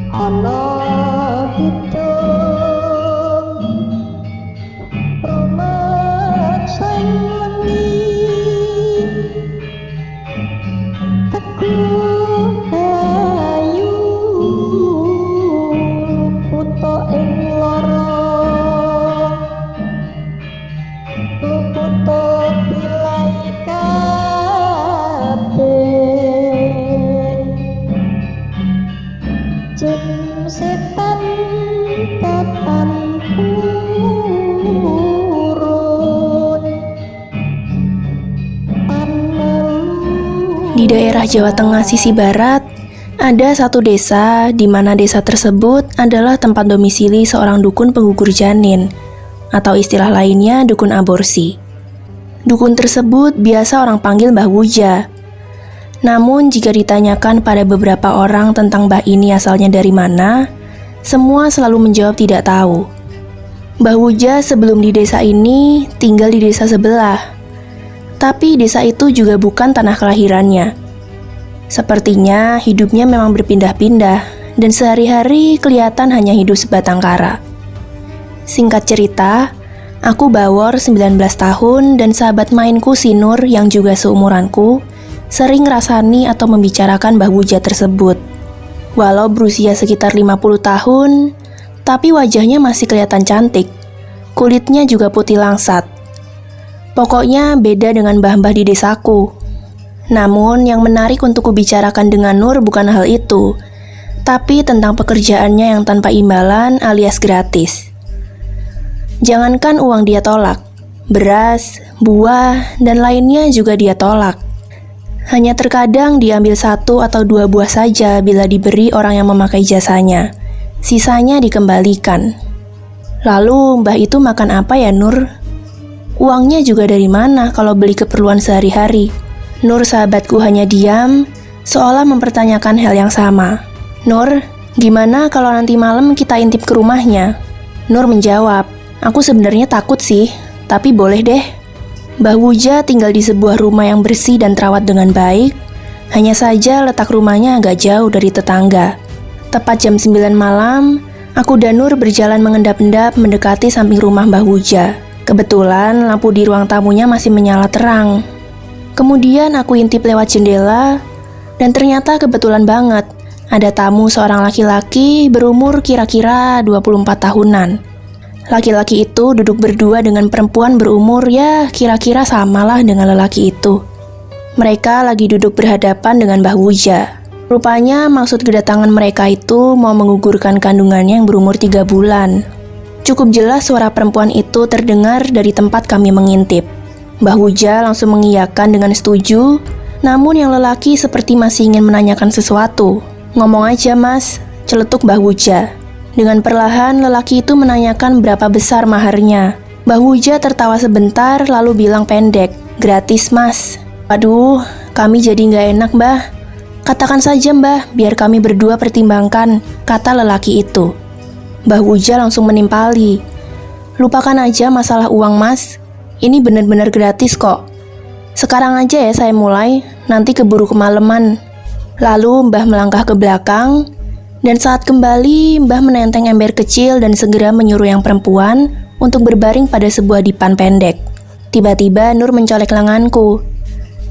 Ana hitung rumaksan wengi teguh ayu puto ing lara puto pilai kabeh jin setan tatan purun Di daerah Jawa Tengah sisi barat, ada satu desa di mana desa tersebut adalah tempat domisili seorang dukun penggugur janin, atau istilah lainnya dukun aborsi. Dukun tersebut biasa orang panggil Mbah Wuja. Namun jika ditanyakan pada beberapa orang tentang Mbah ini asalnya dari mana, semua selalu menjawab tidak tahu. Mbah Wuja sebelum di desa ini tinggal di desa sebelah. Tapi desa itu juga bukan tanah kelahirannya. Sepertinya hidupnya memang berpindah-pindah dan sehari-hari kelihatan hanya hidup sebatang kara. Singkat cerita, aku bawor 19 tahun dan sahabat mainku si Nur yang juga seumuranku sering ngerasani atau membicarakan Mbah Wuja tersebut. Walau berusia sekitar 50 tahun, tapi wajahnya masih kelihatan cantik. Kulitnya juga putih langsat. Pokoknya beda dengan mbah-mbah di desaku. Namun yang menarik untuk kubicarakan dengan Nur bukan hal itu, tapi tentang pekerjaannya yang tanpa imbalan alias gratis. Jangankan uang dia tolak, beras, buah, dan lainnya juga dia tolak. Hanya terkadang diambil 1 atau 2 buah saja bila diberi orang yang memakai jasanya. Sisanya dikembalikan. Lalu mbah itu makan apa ya Nur? Uangnya juga dari mana kalau beli keperluan sehari-hari? Nur sahabatku hanya diam, seolah mempertanyakan hal yang sama. Nur, gimana kalau nanti malam kita intip ke rumahnya? Nur menjawab, aku sebenarnya takut sih, tapi boleh deh. Mbah Wuja tinggal di sebuah rumah yang bersih dan terawat dengan baik. Hanya saja letak rumahnya agak jauh dari tetangga. Tepat jam 9 malam, aku dan Nur berjalan mengendap-endap mendekati samping rumah Mbah Wuja. Kebetulan lampu di ruang tamunya masih menyala terang. Kemudian aku intip lewat jendela, dan ternyata kebetulan banget, ada tamu seorang laki-laki berumur kira-kira 24 tahunan. Laki-laki itu duduk berdua dengan perempuan berumur ya kira-kira samalah dengan lelaki itu. Mereka lagi duduk berhadapan dengan Mbah Wuja. Rupanya maksud kedatangan mereka itu mau menggugurkan kandungannya yang berumur 3 bulan. Cukup jelas suara perempuan itu terdengar dari tempat kami mengintip. Mbah Wuja langsung mengiyakan dengan setuju, namun yang lelaki seperti masih ingin menanyakan sesuatu. Ngomong aja mas, celetuk Mbah Wuja. Dengan perlahan lelaki itu menanyakan berapa besar maharnya. Mbah Wuja tertawa sebentar lalu bilang pendek, gratis mas. Waduh, kami jadi nggak enak mbah. Katakan saja mbah, biar kami berdua pertimbangkan, kata lelaki itu. Mbah Wuja langsung menimpali. Lupakan aja masalah uang mas, ini benar-benar gratis kok. Sekarang aja ya saya mulai, nanti keburu kemalaman. Lalu mbah melangkah ke belakang, dan saat kembali mbah menenteng ember kecil dan segera menyuruh yang perempuan untuk berbaring pada sebuah dipan pendek. Tiba-tiba Nur mencolek lenganku.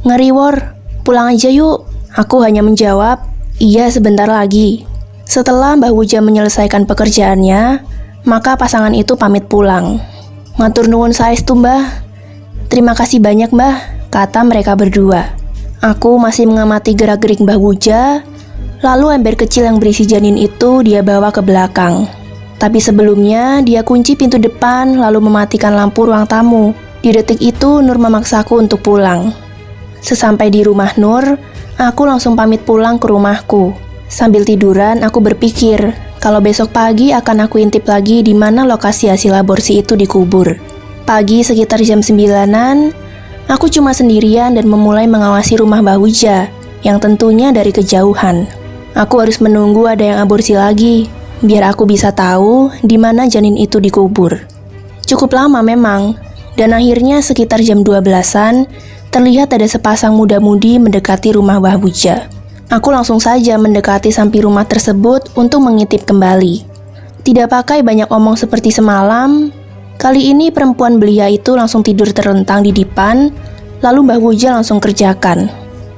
Ngeri Wor, pulang aja yuk. Aku hanya menjawab, iya sebentar lagi. Setelah Mbah Wuja menyelesaikan pekerjaannya, maka pasangan itu pamit pulang. Matur nuwun saestu mbah. Terima kasih banyak mbah, kata mereka berdua. Aku masih mengamati gerak-gerik Mbah Wuja, lalu ember kecil yang berisi janin itu dia bawa ke belakang. Tapi sebelumnya dia kunci pintu depan lalu mematikan lampu ruang tamu. Di detik itu Nur memaksaku untuk pulang. Sesampai di rumah Nur, aku langsung pamit pulang ke rumahku. Sambil tiduran, aku berpikir kalau besok pagi akan aku intip lagi di mana lokasi hasil aborsi itu dikubur. Pagi sekitar jam 9-an, aku cuma sendirian dan memulai mengawasi rumah Mbah Wuja, yang tentunya dari kejauhan. Aku harus menunggu ada yang aborsi lagi, biar aku bisa tahu di mana janin itu dikubur. Cukup lama memang, dan akhirnya sekitar jam 12-an, terlihat ada sepasang muda-mudi mendekati rumah Mbah Wuja. Aku langsung saja mendekati samping rumah tersebut untuk mengintip kembali. Tidak pakai banyak omong seperti semalam, kali ini perempuan belia itu langsung tidur terlentang di dipan, lalu Mbah Wuja langsung kerjakan.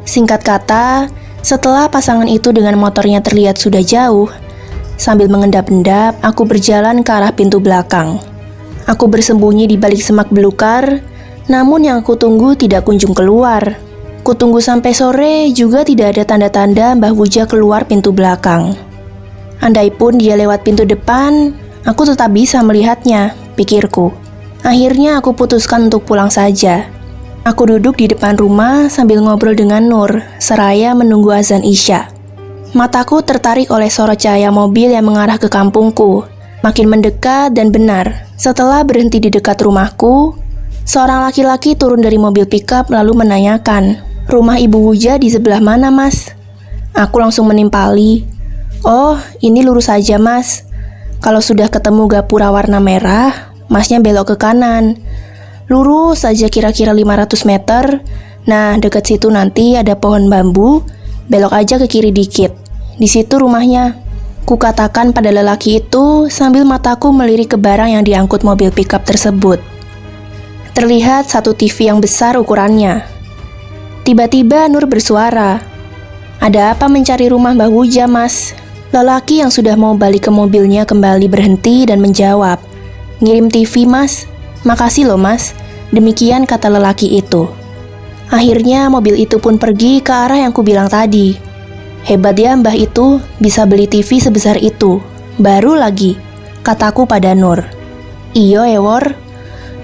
Singkat kata, setelah pasangan itu dengan motornya terlihat sudah jauh, sambil mengendap-endap, aku berjalan ke arah pintu belakang. Aku bersembunyi di balik semak belukar, namun yang aku tunggu tidak kunjung keluar. Kutunggu sampai sore juga tidak ada tanda-tanda Mbah Wuja keluar pintu belakang. Andaipun dia lewat pintu depan, aku tetap bisa melihatnya, pikirku. Akhirnya aku putuskan untuk pulang saja. Aku duduk di depan rumah sambil ngobrol dengan Nur, seraya menunggu azan Isya. Mataku tertarik oleh sorot cahaya mobil yang mengarah ke kampungku. Makin mendekat dan benar, setelah berhenti di dekat rumahku, seorang laki-laki turun dari mobil pickup lalu menanyakan, "Rumah Ibu Wuja di sebelah mana, Mas?" Aku langsung menimpali, "Oh, ini lurus saja, Mas. Kalau sudah ketemu gapura warna merah, Masnya belok ke kanan. Lurus saja kira-kira 500 meter. Nah, dekat situ nanti ada pohon bambu, belok aja ke kiri dikit. Di situ rumahnya." Kukatakan pada lelaki itu sambil mataku melirik ke barang yang diangkut mobil pickup tersebut. Terlihat satu TV yang besar ukurannya. Tiba-tiba Nur bersuara, "Ada apa mencari rumah Mbah Wuja, Mas?" Lelaki yang sudah mau balik ke mobilnya kembali berhenti dan menjawab, "Ngirim TV, Mas." "Makasih loh, Mas." Demikian kata lelaki itu. Akhirnya mobil itu pun pergi ke arah yang kubilang tadi. Hebat ya mbah itu, bisa beli TV sebesar itu. Baru lagi, kataku pada Nur. "Iyo Wor,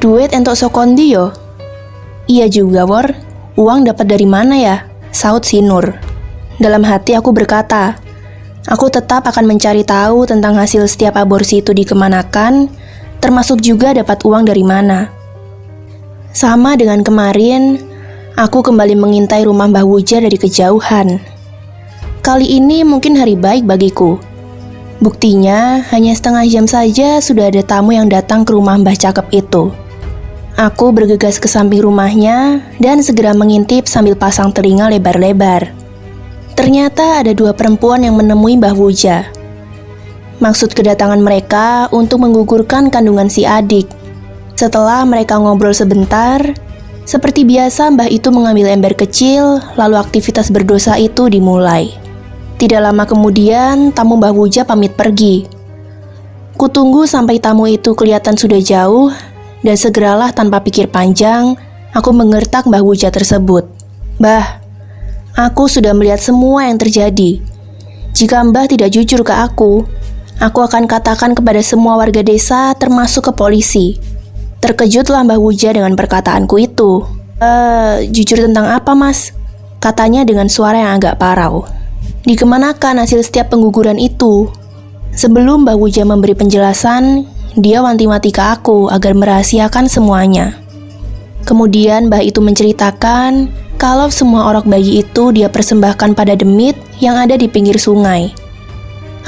duit entok sokondi yo." "Iya juga Wor, uang dapat dari mana ya?" saut si Nur. Dalam hati aku berkata, aku tetap akan mencari tahu tentang hasil setiap aborsi itu dikemanakan, termasuk juga dapat uang dari mana. Sama dengan kemarin, aku kembali mengintai rumah Mbah Wuja dari kejauhan. Kali ini mungkin hari baik bagiku. Buktinya, hanya setengah jam saja sudah ada tamu yang datang ke rumah Mbah Cakep itu. Aku bergegas ke samping rumahnya dan segera mengintip sambil pasang telinga lebar-lebar. Ternyata ada dua perempuan yang menemui Mbah Wuja. Maksud kedatangan mereka untuk menggugurkan kandungan si adik. Setelah mereka ngobrol sebentar, seperti biasa Mbah itu mengambil ember kecil, lalu aktivitas berdosa itu dimulai. Tidak lama kemudian, tamu Mbah Wuja pamit pergi. Kutunggu sampai tamu itu kelihatan sudah jauh, dan segeralah tanpa pikir panjang, aku mengertak Mbah Wuja tersebut. "Mbah, aku sudah melihat semua yang terjadi. Jika Mbah tidak jujur ke aku akan katakan kepada semua warga desa termasuk ke polisi." Terkejutlah Mbah Wuja dengan perkataanku itu. Jujur tentang apa, Mas?" katanya dengan suara yang agak parau. "Dikemanakan hasil setiap pengguguran itu?" Sebelum Mbah Wuja memberi penjelasan, dia wanti-wanti ke aku agar merahasiakan semuanya. Kemudian Mbah itu menceritakan kalau semua orok bayi itu dia persembahkan pada demit yang ada di pinggir sungai.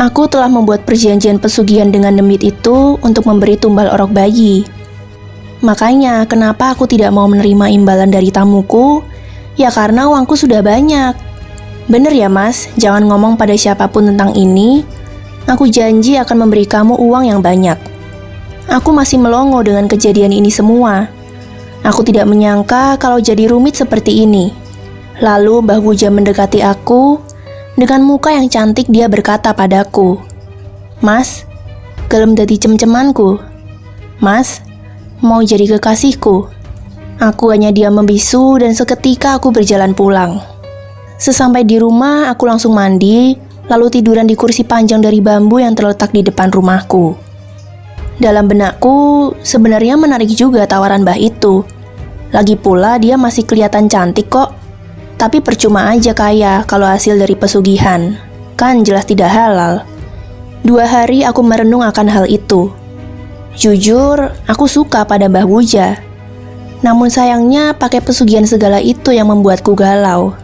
Aku telah membuat perjanjian pesugihan dengan demit itu untuk memberi tumbal orok bayi. Makanya kenapa aku tidak mau menerima imbalan dari tamuku? Ya karena uangku sudah banyak. "Bener ya Mas, jangan ngomong pada siapapun tentang ini. Aku janji akan memberi kamu uang yang banyak." Aku masih melongo dengan kejadian ini semua. Aku tidak menyangka kalau jadi rumit seperti ini. Lalu Mbah Wuja mendekati aku. Dengan muka yang cantik dia berkata padaku, "Mas, gelem dadi cem-cemanku. Mas, mau jadi kekasihku." Aku hanya diam membisu dan seketika aku berjalan pulang. Sesampai di rumah, aku langsung mandi, lalu tiduran di kursi panjang dari bambu yang terletak di depan rumahku. Dalam benakku, sebenarnya menarik juga tawaran mbah itu. Lagi pula dia masih kelihatan cantik kok. Tapi percuma aja kaya kalau hasil dari pesugihan. Kan jelas tidak halal. 2 hari aku merenung akan hal itu. Jujur, aku suka pada Mbah Wuja. Namun sayangnya pakai pesugihan segala itu yang membuatku galau.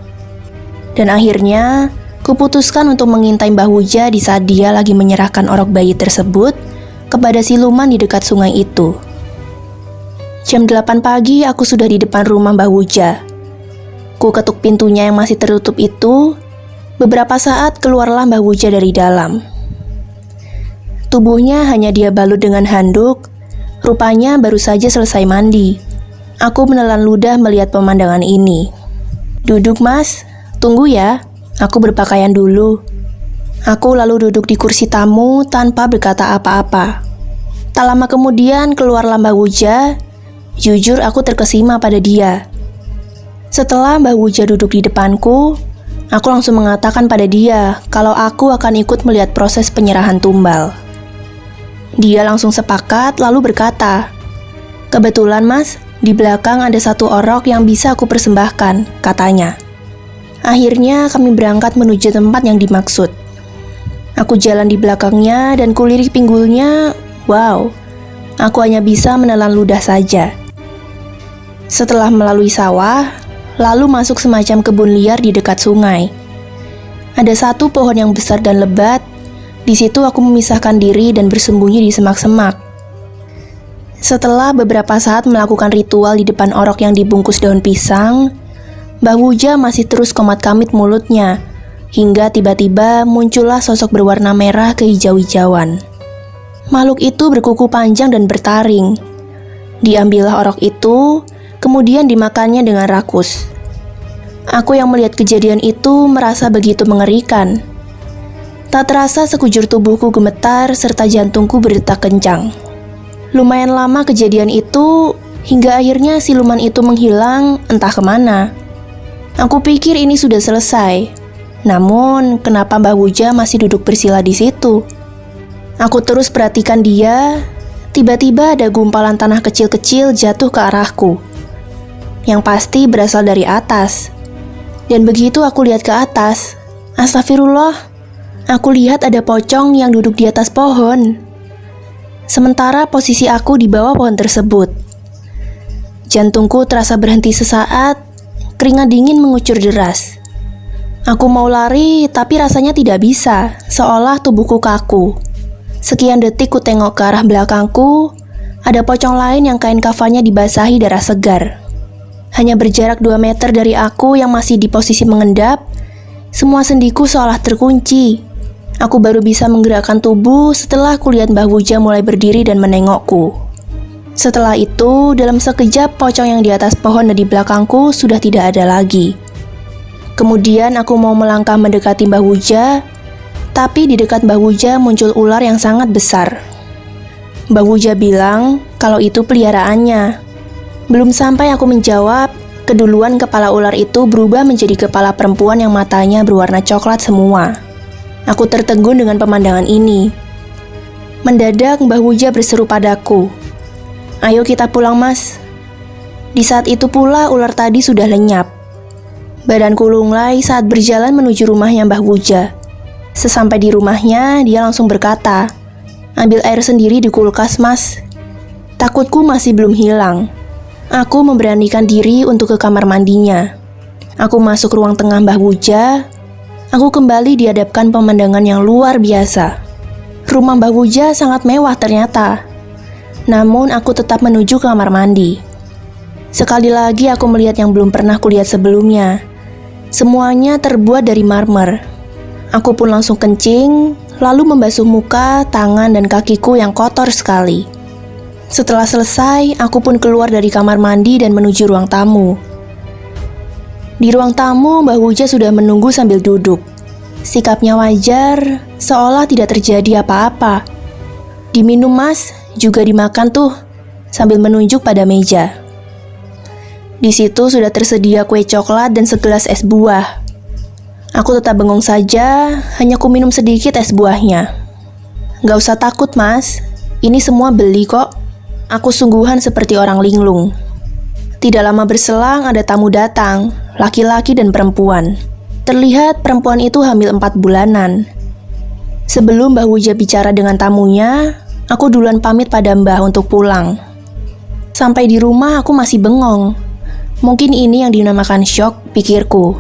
Dan akhirnya, kuputuskan untuk mengintai Mbah Wuja di saat dia lagi menyerahkan orok bayi tersebut kepada siluman di dekat sungai itu. Jam 8 pagi aku sudah di depan rumah Mbah Wuja. Ku ketuk pintunya yang masih tertutup itu, Beberapa saat keluarlah Mbah Wuja dari dalam. Tubuhnya hanya dia balut dengan handuk, rupanya baru saja selesai mandi. Aku menelan ludah melihat pemandangan ini. "Duduk mas, tunggu ya, aku berpakaian dulu." Aku lalu duduk di kursi tamu tanpa berkata apa-apa. Tak lama kemudian keluarlah Mbah Wuja. Jujur aku terkesima pada dia. Setelah Mbah Wuja duduk di depanku, aku langsung mengatakan pada dia kalau aku akan ikut melihat proses penyerahan tumbal. Dia langsung sepakat lalu berkata, "Kebetulan mas, di belakang ada satu orok yang bisa aku persembahkan," katanya. Akhirnya kami berangkat menuju tempat yang dimaksud. Aku jalan di belakangnya dan kulirik pinggulnya. Wow, aku hanya bisa menelan ludah saja. Setelah melalui sawah, lalu masuk semacam kebun liar di dekat sungai. Ada satu pohon yang besar dan lebat. Di situ aku memisahkan diri dan bersembunyi di semak-semak. Setelah beberapa saat melakukan ritual di depan orok yang dibungkus daun pisang, Mbah Wuja masih terus komat-kamit mulutnya, hingga tiba-tiba muncullah sosok berwarna merah kehijau-hijauan. Makhluk itu berkuku panjang dan bertaring. Diambillah orok itu, kemudian dimakannya dengan rakus. Aku yang melihat kejadian itu merasa begitu mengerikan. Tak terasa sekujur tubuhku gemetar serta jantungku berdetak kencang. Lumayan lama kejadian itu, hingga akhirnya siluman itu menghilang entah kemana. Aku pikir ini sudah selesai. Namun, kenapa Mbah Wuja masih duduk bersila di situ? Aku terus perhatikan dia. Tiba-tiba ada gumpalan tanah kecil-kecil jatuh ke arahku. Yang pasti berasal dari atas. Dan begitu aku lihat ke atas, astagfirullah, aku lihat ada pocong yang duduk di atas pohon. Sementara posisi aku di bawah pohon tersebut. Jantungku terasa berhenti sesaat, keringat dingin mengucur deras. Aku mau lari, tapi rasanya tidak bisa, seolah tubuhku kaku. Sekian detik ku tengok ke arah belakangku, ada pocong lain yang kain kafannya dibasahi darah segar. Hanya berjarak 2 meter dari aku yang masih di posisi mengendap, semua sendiku seolah terkunci. Aku baru bisa menggerakkan tubuh setelah kulihat Mbah Wuja mulai berdiri dan menengokku. Setelah itu, dalam sekejap pocong yang di atas pohon dan di belakangku sudah tidak ada lagi. Kemudian aku mau melangkah mendekati Mbah Wuja, tapi di dekat Mbah Wuja muncul ular yang sangat besar. Mbah Wuja bilang kalau itu peliharaannya. Belum sampai aku menjawab, keduluan kepala ular itu berubah menjadi kepala perempuan yang matanya berwarna coklat semua. Aku tertegun dengan pemandangan ini. Mendadak Mbah Wuja berseru padaku, "Ayo kita pulang mas." Di saat itu pula ular tadi sudah lenyap. Badanku lunglai saat berjalan menuju rumahnya Mbah Wuja. Sesampai di rumahnya, dia langsung berkata, "Ambil air sendiri di kulkas mas." Takutku masih belum hilang. Aku memberanikan diri untuk ke kamar mandinya. Aku masuk ruang tengah Mbah Wuja. Aku kembali dihadapkan pemandangan yang luar biasa. Rumah Mbah Wuja sangat mewah ternyata. Namun aku tetap menuju ke kamar mandi. Sekali lagi aku melihat yang belum pernah kulihat sebelumnya. Semuanya terbuat dari marmer. Aku pun langsung kencing, lalu membasuh muka, tangan, dan kakiku yang kotor sekali. Setelah selesai, aku pun keluar dari kamar mandi dan menuju ruang tamu. Di ruang tamu, Mbah Wuja sudah menunggu sambil duduk. Sikapnya wajar, seolah tidak terjadi apa-apa. "Diminum mas, juga dimakan tuh," sambil menunjuk pada meja. Di situ sudah tersedia kue coklat dan segelas es buah. Aku tetap bengong saja, hanya ku minum sedikit es buahnya. "Gak usah takut mas, ini semua beli kok." Aku sungguhan seperti orang linglung. Tidak lama berselang ada tamu datang, laki-laki dan perempuan. Terlihat perempuan itu hamil 4 bulanan. Sebelum Mbah Wuja bicara dengan tamunya, aku duluan pamit pada Mbah untuk pulang. Sampai di rumah aku masih bengong. Mungkin ini yang dinamakan syok, pikirku.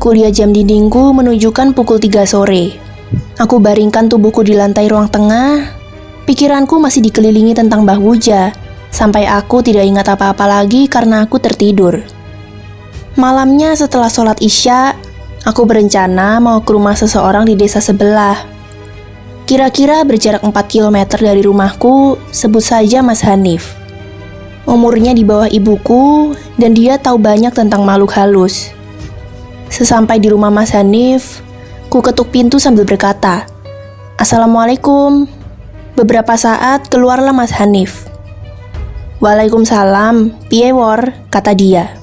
Kuliah jam dindingku menunjukkan pukul 3 sore. Aku baringkan tubuhku di lantai ruang tengah. Pikiranku masih dikelilingi tentang Mbah Wuja, sampai aku tidak ingat apa-apa lagi karena aku tertidur. Malamnya setelah sholat Isya, Aku berencana mau ke rumah seseorang di desa sebelah. Kira-kira berjarak 4 km dari rumahku, sebut saja Mas Hanif. Umurnya di bawah ibuku, dan dia tahu banyak tentang makhluk halus. Sesampai di rumah Mas Hanif, ku ketuk pintu sambil berkata, "Assalamualaikum." Beberapa saat keluarlah Mas Hanif. "Waalaikumsalam, piye wor?" kata dia.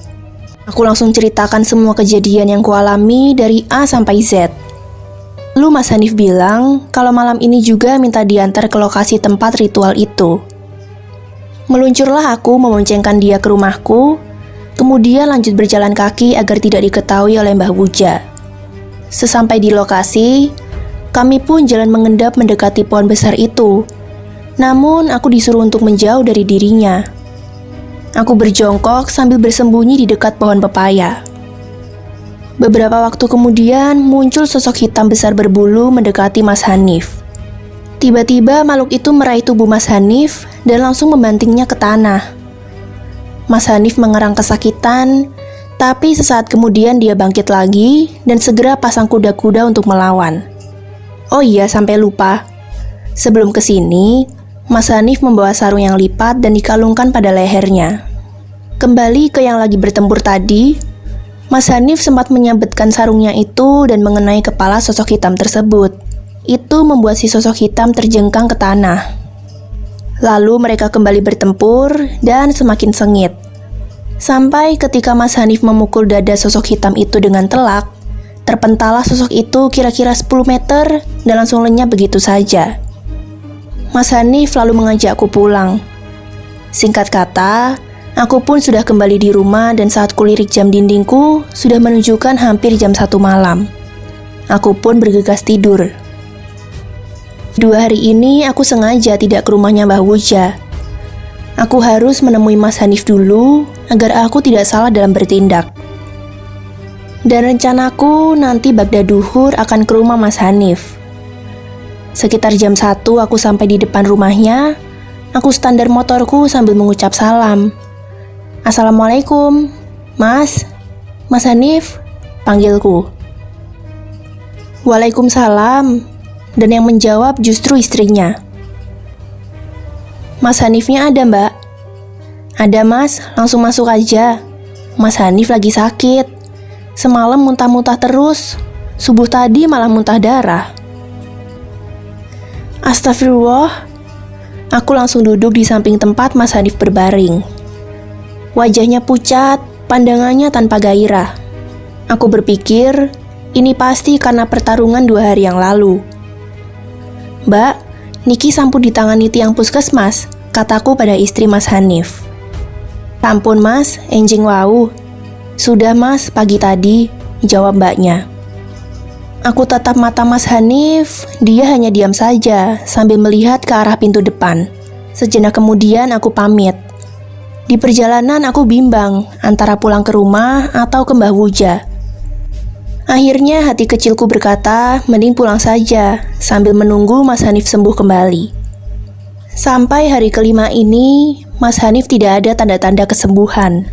Aku langsung ceritakan semua kejadian yang kualami dari A sampai Z. Lalu Mas Hanif bilang kalau malam ini juga minta diantar ke lokasi tempat ritual itu. Meluncurlah aku memoncengkan dia ke rumahku, kemudian lanjut berjalan kaki agar tidak diketahui oleh Mbah Wuja. Sesampai di lokasi, kami pun jalan mengendap mendekati pohon besar itu. Namun aku disuruh untuk menjauh dari dirinya. Aku berjongkok sambil bersembunyi di dekat pohon pepaya. Beberapa waktu kemudian muncul sosok hitam besar berbulu mendekati Mas Hanif. Tiba-tiba makhluk itu meraih tubuh Mas Hanif dan langsung membantingnya ke tanah. Mas Hanif mengerang kesakitan, tapi sesaat kemudian dia bangkit lagi dan segera pasang kuda-kuda untuk melawan. Oh iya, sampai lupa. Sebelum kesini, Mas Hanif membawa sarung yang lipat dan dikalungkan pada lehernya. Kembali ke yang lagi bertempur tadi, Mas Hanif sempat menyabetkan sarungnya itu dan mengenai kepala sosok hitam tersebut. Itu membuat si sosok hitam terjengkang ke tanah. Lalu mereka kembali bertempur dan semakin sengit. Sampai ketika Mas Hanif memukul dada sosok hitam itu dengan telak, terpentalah sosok itu kira-kira 10 meter dan langsung lenyap begitu saja. Mas Hanif lalu mengajakku pulang. Singkat kata, aku pun sudah kembali di rumah dan saat kulirik jam dindingku sudah menunjukkan hampir jam 1 malam. Aku pun bergegas tidur. 2 hari ini aku sengaja tidak ke rumahnya Mbah Wuja. Aku harus menemui Mas Hanif dulu agar aku tidak salah dalam bertindak. Dan rencanaku nanti bagda duhur akan ke rumah Mas Hanif. Sekitar jam 1 aku sampai di depan rumahnya. Aku standar motorku sambil mengucap salam. "Assalamualaikum, Mas Hanif," panggilku. "Waalaikumsalam," dan yang menjawab justru istrinya. "Mas Hanifnya ada, Mbak?" "Ada, Mas, langsung masuk aja. Mas Hanif lagi sakit. Semalam muntah-muntah terus, subuh tadi malah muntah darah." Astagfirullah. Aku langsung duduk di samping tempat Mas Hanif berbaring. Wajahnya pucat, pandangannya tanpa gairah. Aku berpikir, ini pasti karena pertarungan 2 hari yang lalu. "Mbak, niki sampun ditangani tiang puskesmas," kataku pada istri Mas Hanif. "Sampun Mas, enjing wau." "Sudah Mas, pagi tadi," jawab mbaknya. Aku tatap mata Mas Hanif, dia hanya diam saja sambil melihat ke arah pintu depan. Sejenak kemudian aku pamit. Di perjalanan aku bimbang antara pulang ke rumah atau ke Mbah Wuja. Akhirnya hati kecilku berkata, mending pulang saja sambil menunggu Mas Hanif sembuh kembali. Sampai hari kelima ini, Mas Hanif tidak ada tanda-tanda kesembuhan.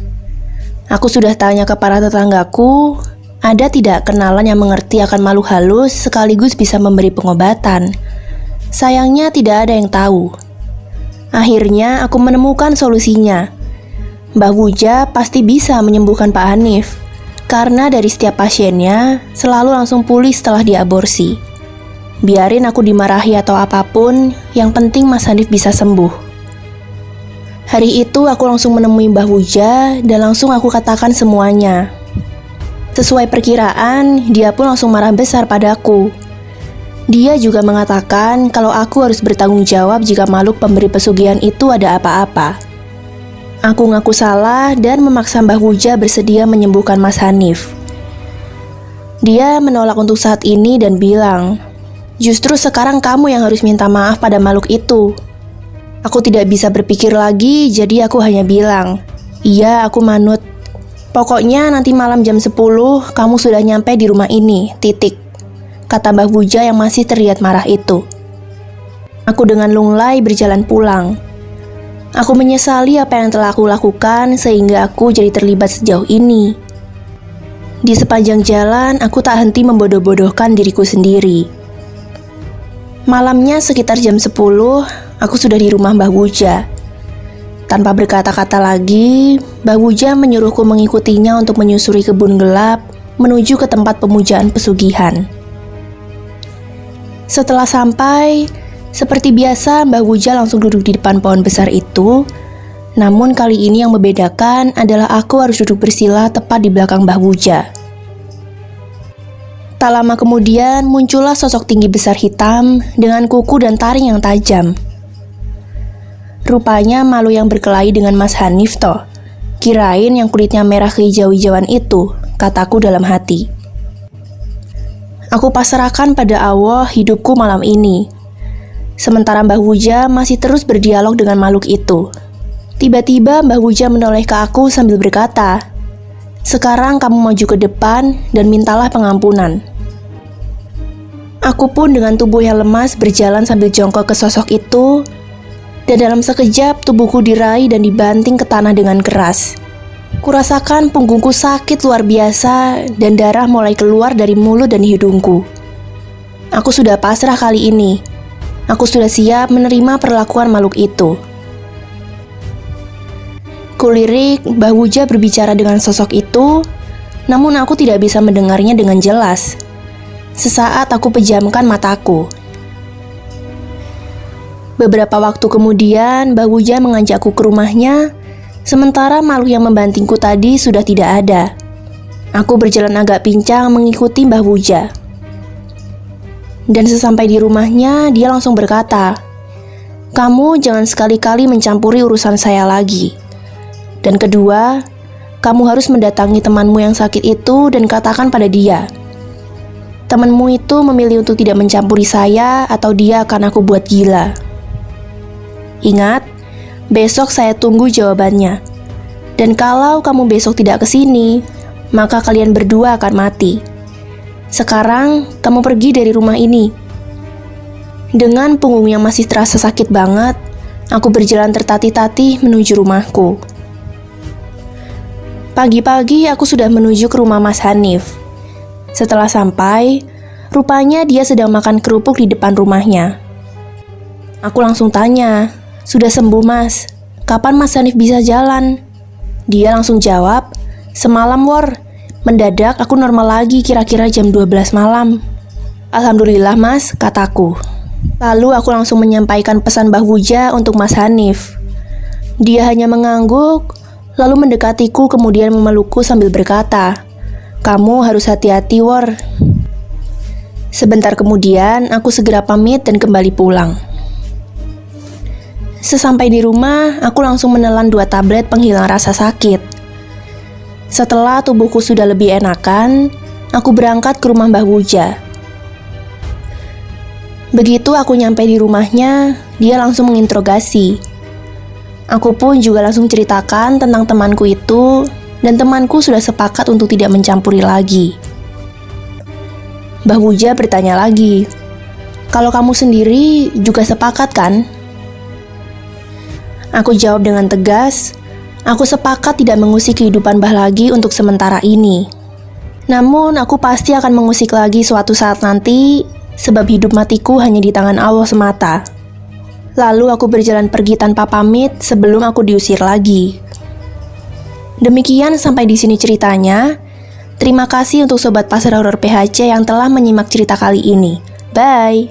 Aku sudah tanya ke para tetanggaku, ada tidak kenalan yang mengerti akan makhluk halus sekaligus bisa memberi pengobatan? Sayangnya tidak ada yang tahu. Akhirnya aku menemukan solusinya. Mbah Wuja pasti bisa menyembuhkan Pak Hanif, karena dari setiap pasiennya selalu langsung pulih setelah diaborsi. Biarin aku dimarahi atau apapun, yang penting Mas Hanif bisa sembuh. Hari itu aku langsung menemui Mbah Wuja dan langsung aku katakan semuanya. Sesuai perkiraan, dia pun langsung marah besar padaku. Dia juga mengatakan kalau aku harus bertanggung jawab jika makhluk pemberi pesugihan itu ada apa-apa. Aku ngaku salah dan memaksa Mbah Wuja bersedia menyembuhkan Mas Hanif. Dia menolak untuk saat ini dan bilang, "Justru sekarang kamu yang harus minta maaf pada makhluk itu." Aku tidak bisa berpikir lagi, jadi aku hanya bilang, "Iya, aku manut. Pokoknya nanti malam jam 10 kamu sudah nyampe di rumah ini, titik," kata Mbah Wuja yang masih terlihat marah itu. Aku dengan lunglai berjalan pulang. Aku menyesali apa yang telah aku lakukan sehingga aku jadi terlibat sejauh ini. Di sepanjang jalan, aku tak henti membodoh-bodohkan diriku sendiri. Malamnya sekitar jam 10, aku sudah di rumah Mbah Wuja. Tanpa berkata-kata lagi, Mbah Wuja menyuruhku mengikutinya untuk menyusuri kebun gelap menuju ke tempat pemujaan pesugihan. Setelah sampai, seperti biasa Mbah Wuja langsung duduk di depan pohon besar itu. Namun kali ini yang membedakan adalah aku harus duduk bersila tepat di belakang Mbah Wuja. Tak lama kemudian muncullah sosok tinggi besar hitam dengan kuku dan taring yang tajam. Rupanya malu yang berkelahi dengan Mas Hanif toh. Kirain yang kulitnya merah kehijau-hijauan itu, kataku dalam hati. Aku pasrahkan pada Allah hidupku malam ini. Sementara Mbah Wuja masih terus berdialog dengan makhluk itu. Tiba-tiba Mbah Wuja menoleh ke aku sambil berkata, "Sekarang kamu maju ke depan dan mintalah pengampunan." Aku pun dengan tubuh yang lemas berjalan sambil jongkok ke sosok itu, dan dalam sekejap tubuhku diraih dan dibanting ke tanah dengan keras. Kurasakan punggungku sakit luar biasa dan darah mulai keluar dari mulut dan hidungku. Aku sudah pasrah kali ini. Aku sudah siap menerima perlakuan makhluk itu. Kulirik, Mbah Wuja berbicara dengan sosok itu, namun aku tidak bisa mendengarnya dengan jelas. Sesaat aku pejamkan mataku. Beberapa waktu kemudian, Mbah Wuja mengajakku ke rumahnya, sementara makhluk yang membantingku tadi sudah tidak ada. Aku berjalan agak pincang mengikuti Mbah Wuja. Dan sesampai di rumahnya, dia langsung berkata, "Kamu jangan sekali-kali mencampuri urusan saya lagi. Dan kedua, kamu harus mendatangi temanmu yang sakit itu dan katakan pada dia, temanmu itu memilih untuk tidak mencampuri saya atau dia akan aku buat gila. Ingat, besok saya tunggu jawabannya. Dan kalau kamu besok tidak kesini, maka kalian berdua akan mati. Sekarang, kamu pergi dari rumah ini." Dengan punggung yang masih terasa sakit banget, aku berjalan tertatih-tatih menuju rumahku. Pagi-pagi aku sudah menuju ke rumah Mas Hanif. Setelah sampai, rupanya dia sedang makan kerupuk di depan rumahnya. Aku langsung tanya, "Sudah sembuh Mas? Kapan Mas Hanif bisa jalan?" Dia langsung jawab, "Semalam Wor, mendadak aku normal lagi kira-kira jam 12 malam." "Alhamdulillah Mas," kataku. Lalu aku langsung menyampaikan pesan Mbah Wuja untuk Mas Hanif. Dia hanya mengangguk, lalu mendekatiku kemudian memelukku sambil berkata, "Kamu harus hati-hati, Wor." Sebentar kemudian, aku segera pamit dan kembali pulang. Sesampai di rumah, aku langsung menelan 2 tablet penghilang rasa sakit. Setelah tubuhku sudah lebih enakan, aku berangkat ke rumah Mbah Wuja. Begitu aku nyampe di rumahnya, dia langsung menginterogasi. Aku pun juga langsung ceritakan tentang temanku itu, dan temanku sudah sepakat untuk tidak mencampuri lagi. Mbah Wuja bertanya lagi, "Kalau kamu sendiri juga sepakat kan?" Aku jawab dengan tegas, "Aku sepakat tidak mengusik kehidupan Mbah lagi untuk sementara ini. Namun aku pasti akan mengusik lagi suatu saat nanti, sebab hidup matiku hanya di tangan Allah semata." Lalu aku berjalan pergi tanpa pamit sebelum aku diusir lagi. Demikian sampai di sini ceritanya. Terima kasih untuk Sobat Pasar Horor PHC yang telah menyimak cerita kali ini. Bye!